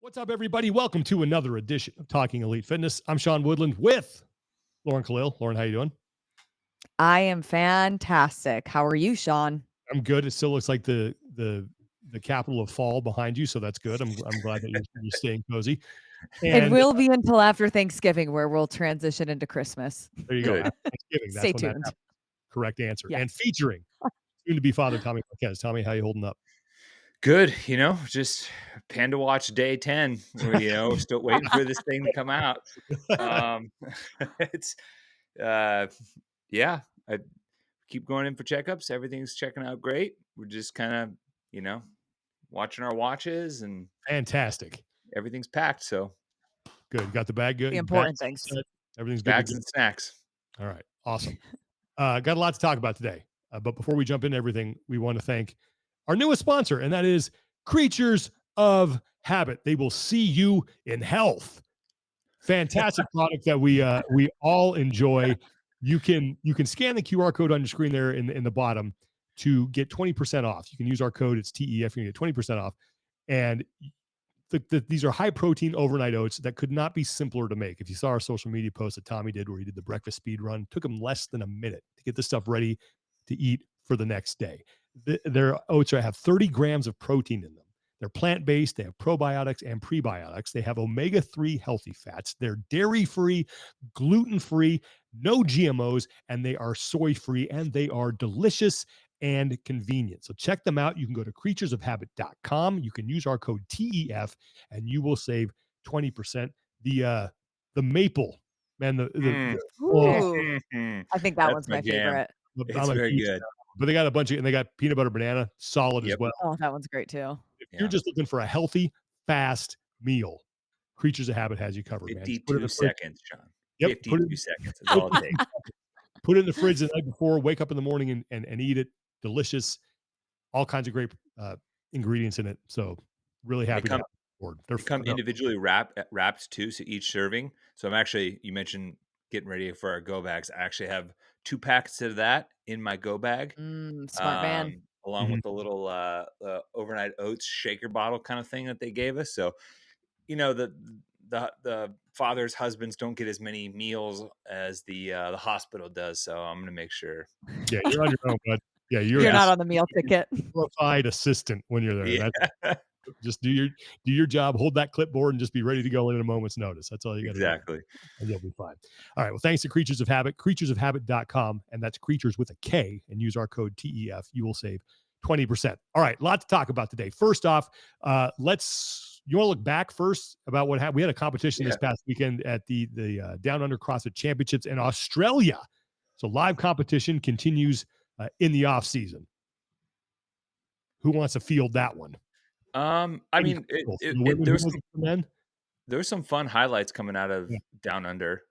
What's up, everybody? Welcome to another edition of Talking Elite Fitness. I'm Sean Woodland with Lauren Khalil. Lauren, how you doing? I am fantastic. How are you, Sean? I'm good. It still looks like the capital of fall behind you, so that's good. I'm glad that you're staying cozy. It And will be until after Thanksgiving where we'll transition into Christmas. there you go. Good. After Thanksgiving, Stay that's when that tuned. happens. Correct answer. Yeah. And featuring soon to be father Tommy Marquez. Tommy, how you holding up? Good. Just Panda Watch day 10. We're still waiting for this thing to come out. Um, it's, uh, yeah, I keep going in for checkups. Everything's checking out great. We're just kind of, watching our watches and Fantastic. everything's packed. So Good. Got the bag good. The Bags important things. set. Everything's good to bags go. and snacks. All right. Awesome. Got a lot to talk about today. But before we jump into everything, we want to thank our newest sponsor, and that is Creatures of Habit. They will see you in health. Fantastic product that we all enjoy. You can scan the QR code on your screen there in the bottom to get 20% off. You can use our code. It's TEF. You can get 20% off. And these are high protein overnight oats that could not be simpler to make. If you saw our social media post that Tommy did where he did the breakfast speed run, took him less than a minute to get this stuff ready to eat for the next day. Their oats have 30 grams of protein in them. They're plant-based. They have probiotics and prebiotics. They have omega-3 healthy fats. They're dairy-free, gluten-free, no GMOs, and they are soy-free, and they are delicious and convenient. So check them out. You can go to creaturesofhabit.com. You can use our code TEF and you will save 20%. The maple, man, Ooh, Mhm. I think that That's one's my my jam. favorite. It's I'm a very huge good. but they got a bunch of, and they got peanut butter banana, solid as Yep. well. Oh, that one's great too. If you're Yeah. just looking for a healthy, fast meal, Creatures of Habit has you covered, man. Just put it in 52 the fridge. seconds, Sean. Yep. 52 seconds is all it takes. Put it in the fridge the night before, wake up in the morning and eat it. Delicious. All kinds of great ingredients in it. So really They happy to have come it on board. They're, They come they're individually wrapped too, so each serving. So you mentioned getting ready for our go bags. I actually have 2 packets of that in my go bag, Smart man. along Mhm. with the little overnight oats shaker bottle kind of thing that they gave us. So the fathers' husbands don't get as many meals as the hospital does. So I'm gonna make sure. Yeah, you're on your own, bud. Yeah, you're You're Yeah, not just on the meal ticket. qualified assistant when you're there. That's yeah, just do your job, hold that clipboard, and just be ready to go in a moment's notice. That's all you got to do, exactly. and you'll be fine. All right. Well, thanks to Creatures of Habit, creaturesofhabit.com, and that's creatures with a K, and use our code TEF. You will save 20%. All right, lot to talk about today. First off, you want to look back first about what happened? We had a competition this Yeah. past weekend at the Down Under CrossFit Championships in Australia. So live competition continues in the off season. Who wants to field that one? I Ladies mean, first. The women, who was it for men? there were some fun highlights coming out of Yeah. Down Under.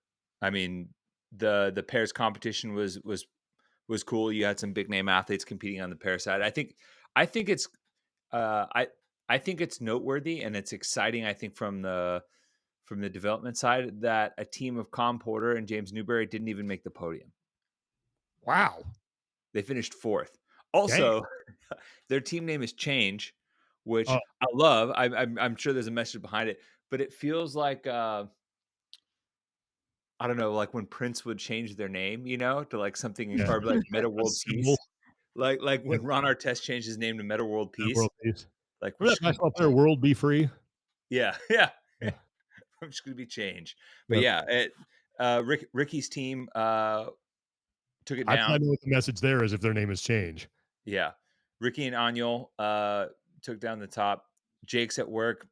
I mean, the pairs competition was cool. You had some big name athletes competing on the pair side. I think it's uh, I I think it's noteworthy and it's exciting. I think from the development side that a team of Con Porter and James Newberry didn't even make the podium. Wow. They finished fourth. Dang. Also, their team name is Change, which Oh, I love. I'm sure there's a message behind it, but it feels like I don't know, like when Prince would change their name, to like something yeah. or like Meta A World symbol. Peace. Like Yeah. when Ron Artest changed his name to Meta World That Peace. world peace. Like we're Remember just that gonna be basketball player, World Be Free? yeah, yeah. Yeah. I'm just gonna be Change. But Yep. yeah, Ricky's team took it I probably down. know what the message there is if their name is Change. Yeah. Ricky and Anil took down the top. Jake's at work.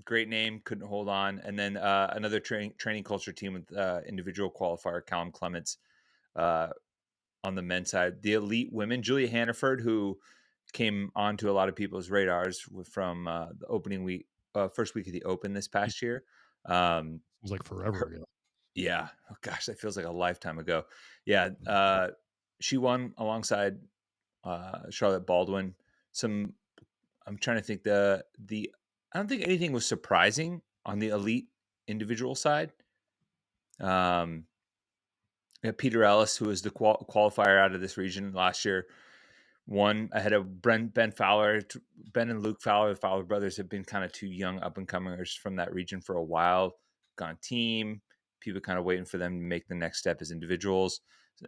Great name, couldn't hold on. And then another training culture team with individual qualifier, Callum Clements, uh, on the men's side. The elite women, Julia Hannaford, who came onto a lot of people's radars from the opening week, first week of the Open this past year. It was like forever ago. Yeah. Oh gosh, that feels like a lifetime ago. Yeah. She won alongside Charlotte Baldwin. I'm trying to think I don't think anything was surprising on the elite individual side. Yeah, Peter Ellis, who was the qualifier out of this region last year, one ahead of Ben Fowler. Ben and Luke Fowler, the Fowler brothers, have been kind of two young up and comers from that region for a while. Gone team. People kind of waiting for them to make the next step as individuals.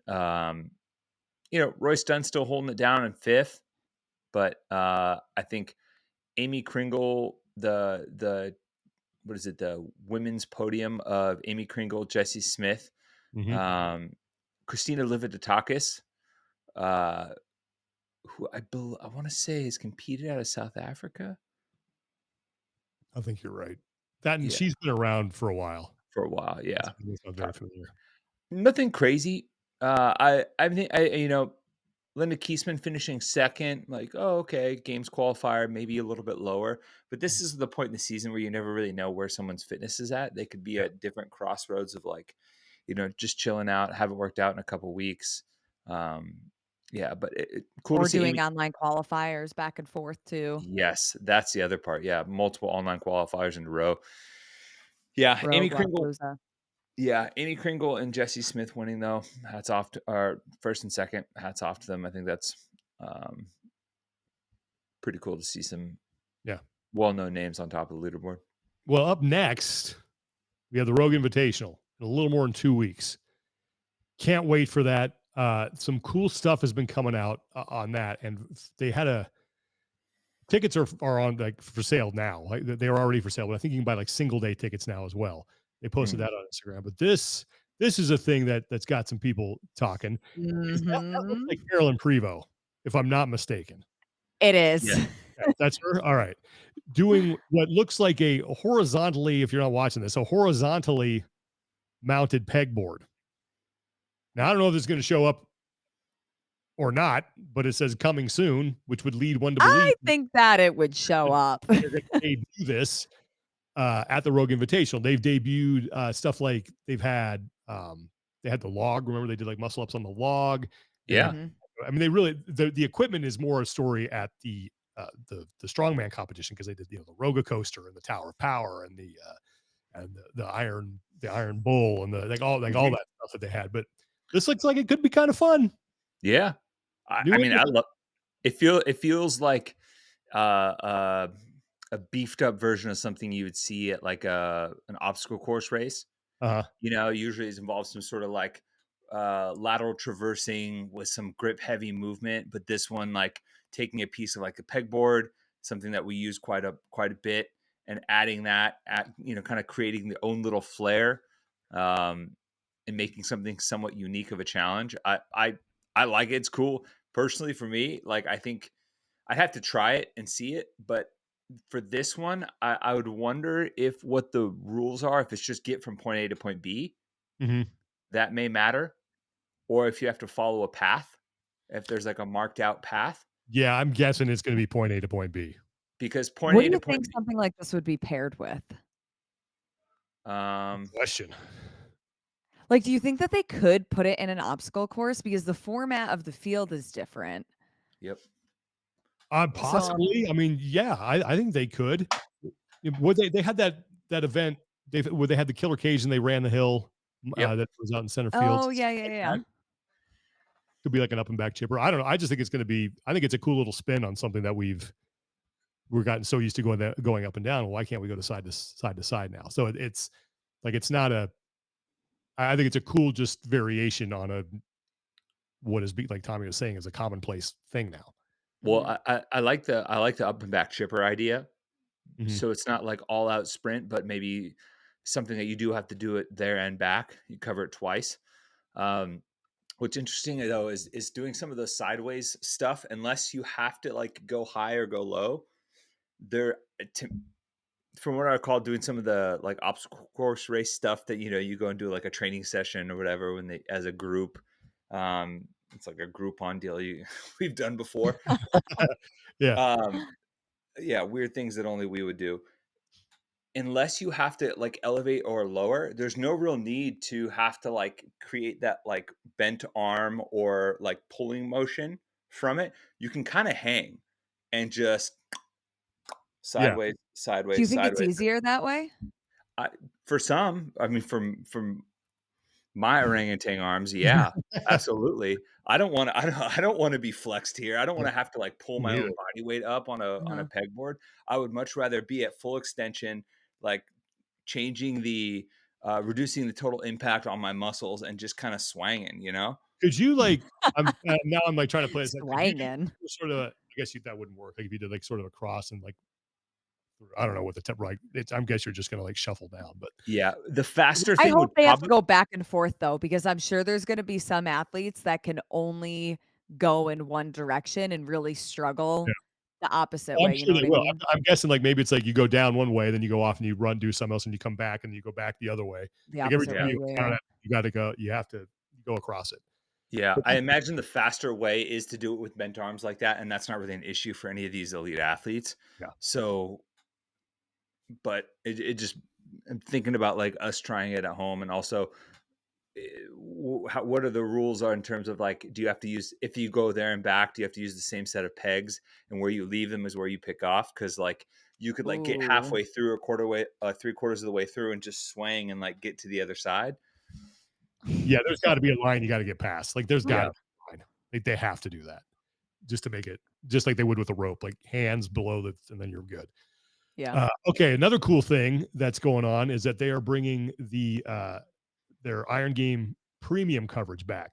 Um, Royce Dunn still holding it down in fifth, but I think Amy Kringle, the what is it, the women's podium of Amy Kringle, Jessie Smith, Mhm. um, Christina Lividatakis, uh, who I want to say has competed out of South Africa. I think you're right. That and Yeah, she's been around for a while. for a while. That's Yeah, not uh, very familiar. nothing crazy. I think Linda Kiesman finishing second, like, oh, okay, games qualifier, maybe a little bit lower. But this is the point in the season where you never really know where someone's fitness is at. They could be Yeah. at different crossroads of like, just chilling out, haven't worked out in a couple weeks. Um, yeah, but cool to Or see doing Amy. online qualifiers back and forth too. Yes, that's the other part. Yeah, multiple online qualifiers in a row. Yeah, Rogue Lollapalooza. Amy Kringle and Jesse Smith winning though. Hats off to our first and second. Hats off to them. I think that's um, pretty cool to see some Yeah. well-known names on top of the leaderboard. Well, up next, we have the Rogue Invitational in a little more than 2 weeks. Can't wait for that. Some cool stuff has been coming out on that, and they had tickets are on like for sale now. Like they are already for sale, but I think you can buy like single day tickets now as well. They posted Mm. that on Instagram. But this is a thing that's got some people talking. Is that looks Mhm. like Carolyn Prevost, if I'm not mistaken. It is. Yeah. That's her. All right, doing what looks like a horizontally. If you're not watching this, a horizontally mounted pegboard. Now I don't know if this is going to show up or not, but it says coming soon, which would lead one to believe I think that it would show up. they're going to debut this at the Rogue Invitational. They've debuted stuff like they had the log. Remember they did like muscle ups on the log. They, Yeah. Mhm. I mean, they really the equipment is more a story at the strongman competition because they did the Roga coaster and the Tower of Power and the Iron Bull and the like all Mhm. that stuff that they had. But this looks like it could be kind of fun. Yeah. I New mean, England. I love it feels like uh, uh, a beefed up version of something you would see at like an obstacle course race. Uh, Usually it involves some sort of like lateral traversing with some grip heavy movement, but this one like taking a piece of like a pegboard, something that we use quite a bit, and adding that at kind of creating the own little flair, um, and making something somewhat unique of a challenge. I like it. It's cool. Personally, for me, like I think I'd have to try it and see it, but for this one, I would wonder if what the rules are, if it's just get from point A to point B, mhm. that may matter, or if you have to follow a path, if there's like a marked out path, Yeah, I'm guessing it's going to be point A to point B. because point What A do to you point think something like this would be paired with? B, Question. Like, do you think that they could put it in an obstacle course because the format of the field is different? yep, So, Possibly. I mean, yeah, I think they could. What they had that event where they had the killer cage and they ran the hill yep. that was out in center field. oh yeah, yeah, Like yeah. that could be like an up and back chipper. I don't know. I just think it's going to be. I think it's a cool little spin on something that we've gotten so used to going up and down. Why can't we go to side to side now? So it's like it's not a. I think it's a cool just variation on a what is like Tommy was saying is a commonplace thing now. Well, Mhm. I like the up and back chipper idea. Mhm. So it's not like all out sprint, but maybe something that you do have to do it there and back. You cover it twice. Um, What's interesting though is doing some of the sideways stuff. Unless you have to like go high or go low, there to, from what I recall, doing some of the like obstacle course race stuff that you go and do like a training session or whatever when they as a group. It's like a Groupon deal we've done before. Yeah. Um, yeah, weird things that only we would do. Unless you have to like elevate or lower, there's no real need to have to like create that like bent arm or like pulling motion from it. You can kind of hang and just Yeah. sideways, Do you sideways, think it's sideways. easier that way? I, for some, I mean, from My orangutan arms, yeah, absolutely. I don't wanna be flexed here. I don't wanna have to, like, pull my Me own either. body weight up on a Uh-huh. pegboard. I would much rather be at full extension, like, changing reducing the total impact on my muscles and just kinda swanging, you know? Could you like now I'm like trying to play this. Could you do Swangin'. sort of? I guess that wouldn't work. Like if you did like sort of a cross and like I don't know what the tip right. It's I'm guess you're just gonna like shuffle down, but Yeah, the faster I thing hope would they have to probably. go back and forth though, because I'm sure there's gonna be some athletes that can only go in one direction and really yeah. struggle the opposite Well, I'm way, you sure know what they I will. mean? I'm guessing like maybe it's like you go down one way, then you go off and you run, do something else, and you come back and you go back the other way. The Like every opposite time Yeah. way, you yeah, count yeah. it, you got to go. You have to go across it. Yeah, But I imagine the faster way is to do it with bent arms like that, and that's not really an issue for any of these elite athletes. yeah, So, but it just I'm thinking about like us trying it at home, and also what are the rules are in terms of like, do you have to use if you go there and back? Do you have to use the same set of pegs, and where you leave them is where you pick off? Because like you could like get Ooh, halfway through a quarter way, 3/4 of the way through, and just swang and like get to the other side. yeah. There's got So to be a line you got to get past. Like there's got yeah, to be a line. Like they have to do that just to make it just like they would with a rope, like hands below the, and then you're good. yeah. Okay, another cool thing that's going on is that they are bringing their Iron Game premium coverage back.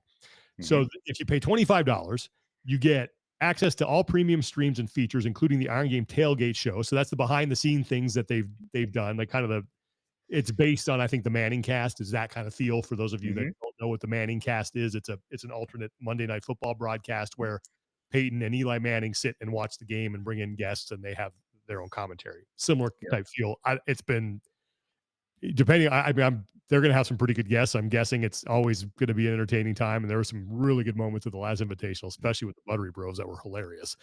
So hmm if you pay $25, you get access to all premium streams and features, including the Iron Game tailgate show. So that's the behind the scene things that they've done, like kind of the it's based on I think the Manning cast is that kind of feel for those of you that hmm don't know what the Manning cast is. It's an alternate Monday Night Football broadcast where Peyton and Eli Manning sit and watch the game and bring in guests and they have their own commentary. Similar Yep. type feel. It's been depending. I mean, they're going to have some pretty good guests. I'm guessing it's always going to be an entertaining time, and there were some really good moments at the last Invitational, especially with the Buttery Bros that were hilarious.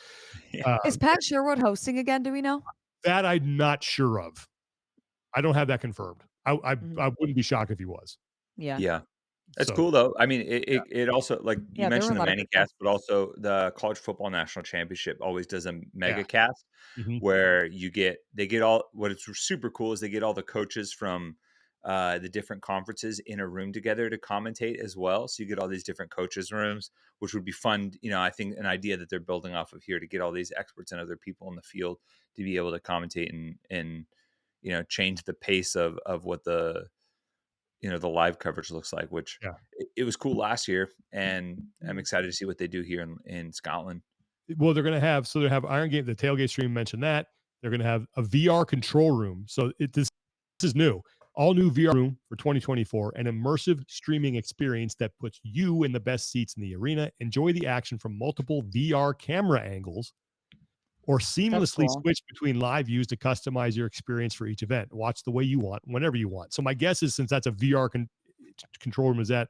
Yeah. Uh, Is Pat Sherwood hosting again, do we know? that I'm not sure of. I don't have that confirmed. Mhm. I wouldn't be shocked if he was. Yeah. Yeah. That's So cool though. I mean, yeah. it also like you Yeah, there were a mentioned the lot of Manning good guests. cast, but also the College Football National Championship always does a Yeah. mega cast Mhm. where they get all what is super cool is they get all the coaches from the different conferences in a room together to commentate as well. So you get all these different coaches rooms, which would be fun. You know, I think an idea that they're building off of here to get all these experts and other people in the field to be able to commentate and change the pace of what the live coverage looks like, which Yeah. it was cool last year, and I'm Mhm. excited to see what they do here in Scotland. Well, they're going to have so they have Iron Game. The tailgate stream mentioned that they're going to have a VR control room. So this is new. All new VR room for 2024, an immersive streaming experience that puts you in the best seats in the arena. Enjoy the action from multiple VR camera angles or That's seamlessly cool. switch between live views to customize your experience for each event. Watch the way you want, whenever you want. So my guess is since that's a VR control room, is that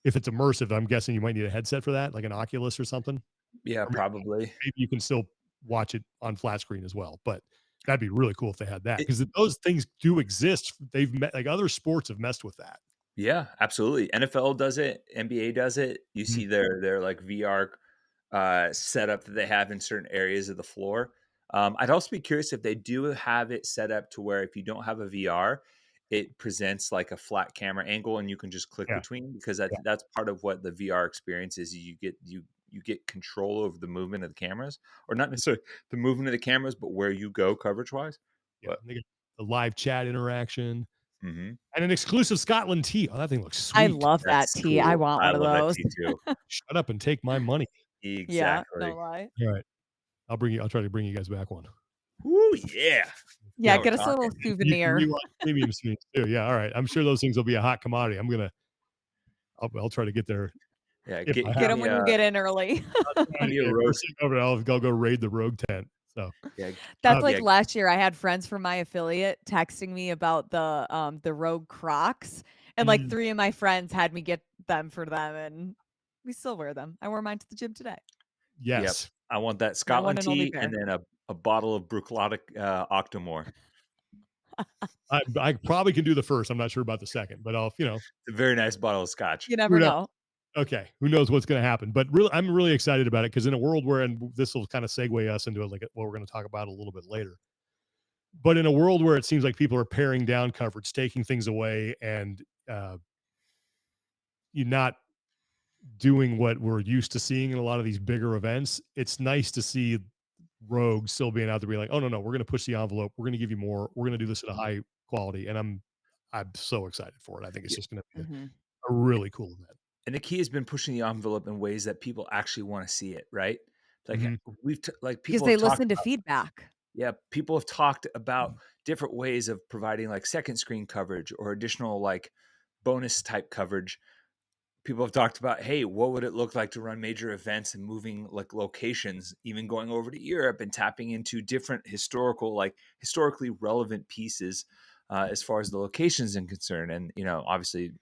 if it's immersive, I'm guessing you might need a headset for that, like an Oculus or something. Yeah, Or probably. maybe you can still watch it on flat screen as well. But that'd be really cool if they had that It, because those things do exist. They've met like other sports have messed with that. yeah, absolutely. NFL does it. NBA does it. You Mhm. see their like VR setup that they have in certain areas of the floor. I'd also be curious if they do have it set up to where if you don't have a VR, it presents like a flat camera angle and you can just click Yeah, between because yeah. that's part of what the VR experience is. You get control over the movement of the cameras, or not necessarily the movement of the cameras, but where you go coverage wise. Yeah, But and they get the live chat interaction mhm. and an exclusive Scotland tee. Oh, that thing looks I sweet. love that That's tea. I cool. want I one of love that those. tea too. Shut up and take my money. Yeah, no Exactly. lie. All right, I'll try to bring you guys back one. Woo, yeah. Yeah, Now we're get us a little talking. You can souvenir. rewatch premium streams too. Yeah, all right. I'm sure those things will be a hot commodity. I'll try to get there Yeah, if I Get have them give to. me when you a get in early. give me a rogue. First thing over, I'll go raid the Rogue tent. So, Yeah, That's uh, like yeah. last year I had friends from my affiliate texting me about the Rogue Crocs, and like mm, 3 of my friends had me get them for them, and we still wear them. I wore mine to the gym today. Yep. yes, I want that My one Scotland and only tea and pair. then a bottle of Bruichladdich, Octomore. I probably can do the first. I'm not sure about the second, but It's a very nice bottle of scotch. You who never knows? know. Okay, who knows what's going to happen? But really, I'm really excited about it because in a world where, and this will kind of segue us into like what we're going to talk about a little bit later. But in a world where it seems like people are paring down coverage, taking things away, and you're not doing what we're used to seeing in a lot of these bigger events, it's nice to see rogues still being out there being like, oh no, we're going to push the envelope. We're going to give you more. We're going to do this at a high quality. And I'm so excited for it. I think it's Yeah, just going to be Mhm. a really cool event. and the key has been pushing the envelope in ways that people actually wanna see it, right? Like, Mhm. like, Because people they have talked listen to about feedback. yeah, people have talked about different ways of providing, like, second screen coverage or additional, like, bonus type coverage. People have talked about, hey, what would it look like to run major events and moving like locations, even going over to Europe and tapping into different historically relevant pieces as far as the locations are concerned. And obviously,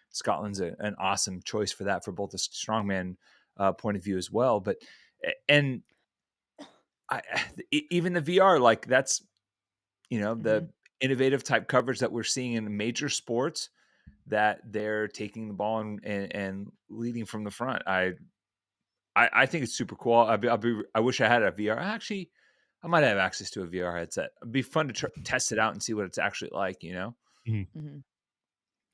Scotland's an awesome choice for that for both a strongman point of view as well. But and I, even the VR, like that's Mhm. the innovative type coverage that we're seeing in major sports that they're taking the ball and leading from the front. I think it's super cool. I wish I had a VR. Actually, I might have access to a VR headset. It'd be fun to test it out and see what it's actually like. Mhm. Mhm.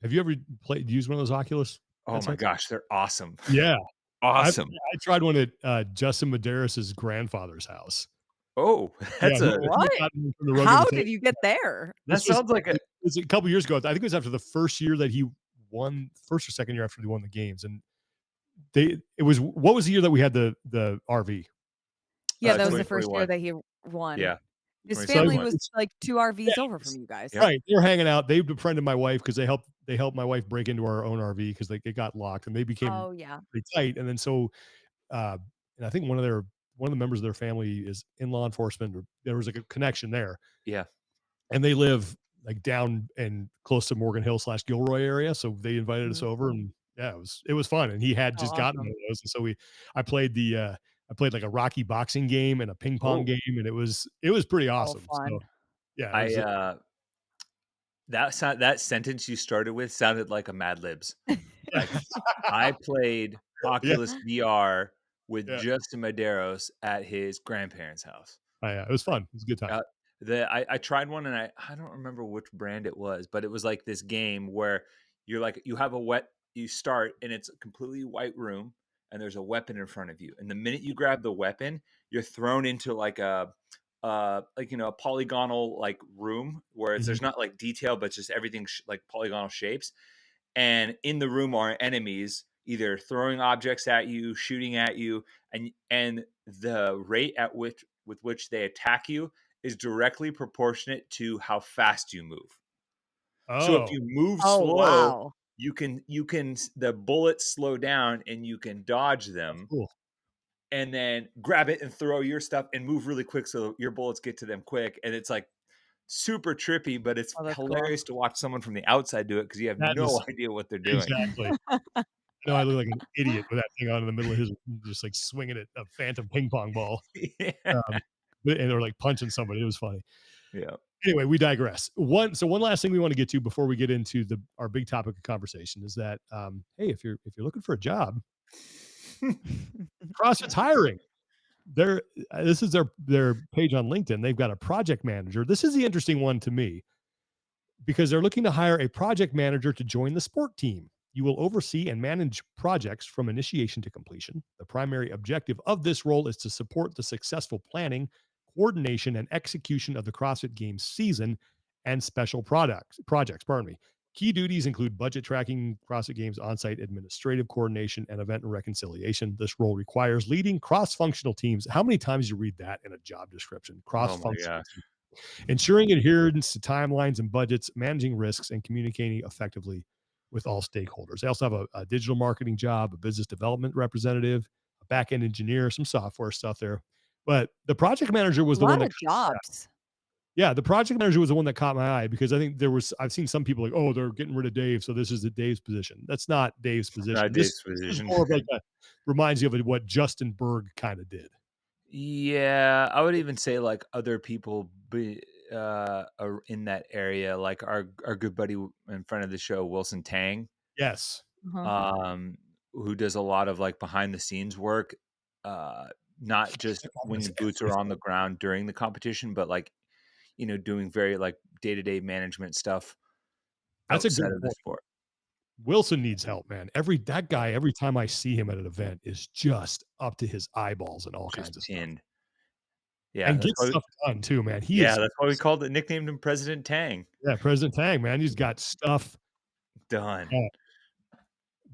Have you ever used one of those Oculus Oh my headsets? gosh, they're awesome, Yeah. I awesome. I tried one at, Justin Medeiros' grandfather's house. Oh, Yeah, that's a he had What? gotten one from the Rogue How Invitation. did you get there? that This was sounds like a it was a couple years ago. I think it was after the first year that he won, first or second year after he won the games, and it was what was the year that we had the RV? Yeah, that was the first year 2021. that he won. Yeah, His So it family 2021. was, was like, 2 yeah, RVs it over from was you guys. Yep. right, they were hanging out. They befriended my wife because they helped my wife break into our own RV because it got locked, and they became Oh, yeah. pretty tight, and then so, uh, and I think one of the members of their family is in law enforcement, or there was, like, a connection there, Yeah. and they live, like, down and close to Morgan Hill/Gilroy area, so they invited us Mhm. over, and yeah, it was fun, and he had Oh, just gotten one awesome. of those, and so I played I played, like, a Rocky boxing game and a ping pong Oh, game, and it was pretty Oh, awesome, so, fun. yeah, it I was that sentence you started with sounded like a Mad Libs. Like, I played yeah, Oculus VR with yeah. Justin Medeiros at his grandparents' house. Yeah, it was Like, fun. It was a good time. uh, I tried one and I don't remember which brand it was, but it was like this game where you have you start and it's a completely white room and there's a weapon in front of you. And the minute you grab the weapon, you're thrown into like a polygonal like room where Mhm. there's not like detail, but just everything like polygonal shapes, and in the room are enemies either throwing objects at you, shooting at you, and the rate at which they attack you is directly proportionate to how fast you move. So if Oh, you move Oh, slow, wow. the bullets slow down and you can dodge that's them cool. and then grab it and throw your stuff and move really quick so your bullets get to them quick, and it's like super trippy, but it's Oh, that's cool. hilarious to watch someone from the outside do it because you have That no is idea what they're doing. exactly. I know I look like an idiot with that thing on in the middle of his just, like, swinging at a phantom ping pong ball, Yeah. um, or, like, punching somebody. It was funny. Yeah. Anyway, we digress. One last thing we wanna get to before we get into our big topic of conversation is that, hey, if you're looking for a job, CrossFit's hiring. This is their page on LinkedIn. They've got a project manager. This is the interesting one to me because they're looking to hire a project manager to join the sport team. You will oversee and manage projects from initiation to completion. The primary objective of this role is to support the successful planning, coordination, and execution of the CrossFit Games season and special projects. Pardon me. Key duties include budget tracking, CrossFit Games on-site administrative coordination, and event and reconciliation. This role requires leading cross-functional teams. How many times you read that in a job description? Oh my Cross-functional gosh. teams, ensuring adherence to timelines and budgets, managing risks, and communicating effectively with all stakeholders. They also have a digital marketing job, a business development representative, a back-end engineer, some software stuff there. But the project manager was A the one lot that of jobs. yeah, the project manager was the one that caught my eye because I think I've seen some people like, oh, they're getting rid of Dave, so this is the Dave's position. That's not Dave's position. Not This Dave's this is position. more of like a reminds you of what Justin Berg kind of did. Yeah, I would even say like other people are in that area, like our good buddy in front of the show, Wilson Tang, Yes. Uh-huh. um, who does a lot of like behind the scenes work, uh, not just when the boots are on the ground during the competition, but like doing very like day to day management stuff That's a outside good of the point. sport. Wilson needs help, man. That guy, every time I see him at an event, is just up to his eyeballs in all Just kinds of stuff, pinned. Yeah, and that's gets why stuff done too, man. He yeah, is, that's why we called it nicknamed him President Tang. yeah, President Tang, man. He's got stuff. Done. uh,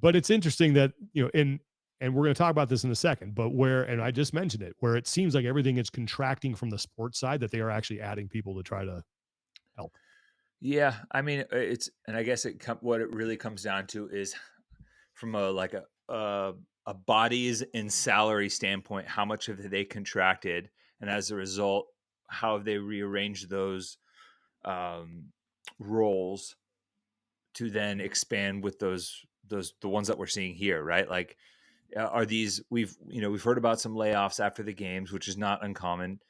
but it's interesting that, and we're going to talk about this in a second, but and I just mentioned it, where it seems like everything is contracting from the sports side, that they are actually adding people to try to help. Yeah, I mean, it's and I guess what it really comes down to is from a bodies and salary standpoint, how much have they contracted, and as a result, how have they rearranged those um, roles to then expand with the ones that we're seeing here, right? Like, are these we've heard about some layoffs after the games, which is not uncommon.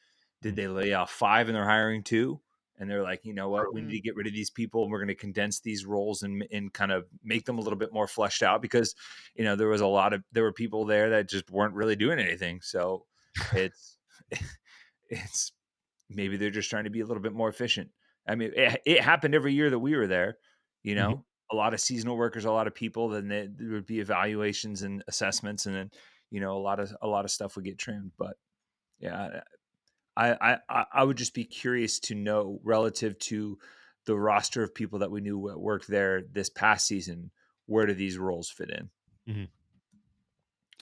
Did Mm. they lay off 5 and they're hiring 2? And they're like, you know what, True. we need to get rid of these people and we're going to condense these roles and kind of make them a little bit more fleshed out because, there were people there that just weren't really doing anything. So it's, it's maybe they're just trying to be a little bit more efficient. I mean, it happened every year that we were there, you Mhm. know, a lot of seasonal workers, a lot of people, then there would be evaluations and assessments. And then, a lot of stuff would get trimmed, but yeah, I would just be curious to know relative to the roster of people that we knew that worked there this past season, where do these roles fit in? Mhm.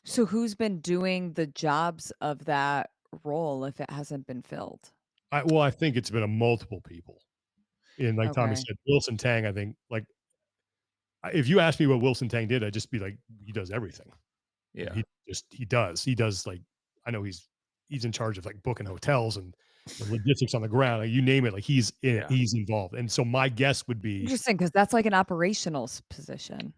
So who's been doing the jobs of that role if it hasn't been filled? I think it's been a multiple people. And like Tommy Okay. said, Wilson Tang, I think, like, if you ask me what Wilson Tang did, I'd just be like, he does everything. Yeah. He does, like, I know he's in charge of, like, booking hotels and logistics on the ground, like, you name it, like, Yeah. he's involved, and so my guess would be, Interesting, because that's like an operational position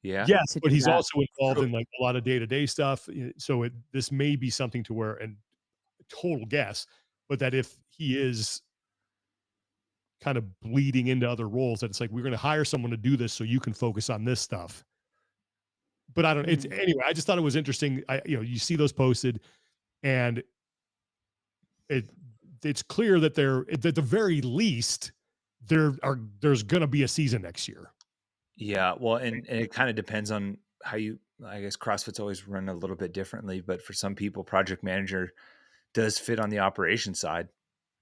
Yeah. yes, to but do he's that. also involved So, in, like, a lot of day-to-day stuff, so this may be something to where, and total guess, but that if he is kind of bleeding into other roles, that it's like, we're gonna hire someone to do this so you can focus on this stuff. But I don't, it's Mhm. anyway, I just thought it was interesting. You see those posted, and it it's clear that at the very least, there's gonna be a season next year. yeah. Well, and it kind of depends on how I guess CrossFit's always run a little bit differently, but for some people, project manager does fit on the operation side,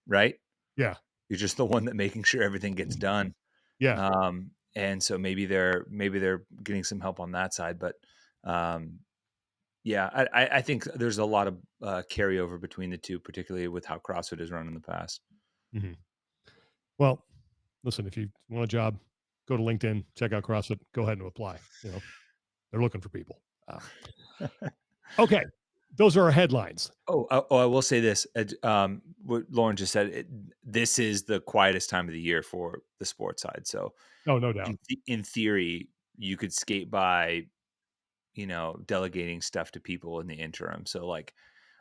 right? Yeah. You're just the one that making sure everything gets done. Yeah. And so maybe they're getting some help on that side, but um, yeah, I think there's a lot of carryover between the two, particularly with how CrossFit is run in the past. Mhm. Well, listen, if you want a job, go to LinkedIn, check out CrossFit, go ahead and apply. They're looking for people. Okay, those are our headlines. I will say this: what Lauren just said. This is the quietest time of the year for the sports side. So, Oh, no doubt. in theory, you could skate by, delegating stuff to people in the interim. So, like,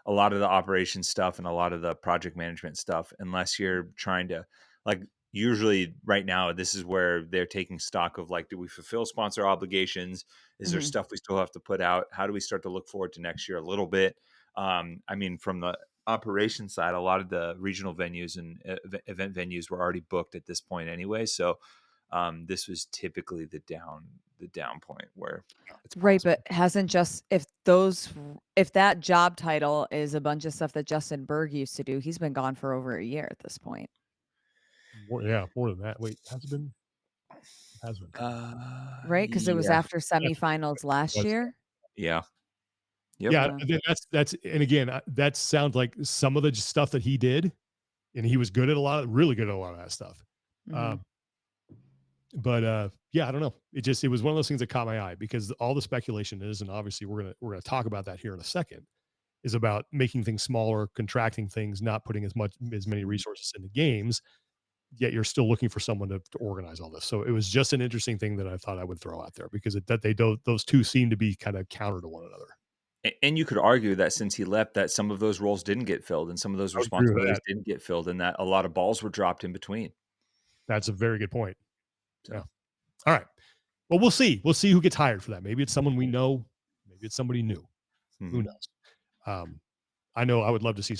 a lot of the operation stuff and a lot of the project management stuff, unless you're trying to, like, usually right now, this is where they're taking stock of, like, do we fulfill sponsor obligations? Is there Mhm. stuff we still have to put out? How do we start to look forward to next year a little bit? I mean, from the operation side, a lot of the regional venues and event venues were already booked at this point anyway. So this was typically the down point where it's Right, pausing. but hasn't just if that job title is a bunch of stuff that Justin Berg used to do, he's been gone for over a year at this point, More than that. Wait, has it been? It has been. right? Because it was Yeah, after That's semifinals last was. year? yeah, yep. Yeah, Yeah. and then that's and again, that sounds like some of the stuff that he did, and he was good at really good at a lot of that stuff. Mhm. Um, but yeah, I don't know. It was one of those things that caught my eye because all the speculation is, and obviously we're gonna talk about that here in a second, is about making things smaller, contracting things, not putting as many Mhm. resources into games. Yet you're still looking for someone to organize all this. So it was just an interesting thing that I thought I would throw out there because that they don't those two seem to be kind of counter to one another. And you could argue that since he left, that some of those roles didn't get filled, and some of those I would agree with responsibilities that. didn't get filled, and that a lot of balls were dropped in between. That's a very good point. Yeah. So, All right. Well, we'll see. We'll see who gets hired for that. Maybe it's someone we know. Maybe it's somebody new. Who mhm. knows? Um, I know I would love to see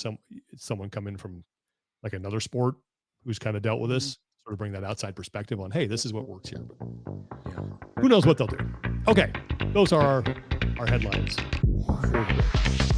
someone come in from like another sport who's kind of dealt with Mhm. this. sort of bring that outside perspective on, hey, this is what works here. But Yeah. who knows what they'll do? Okay, those are our headlines for today.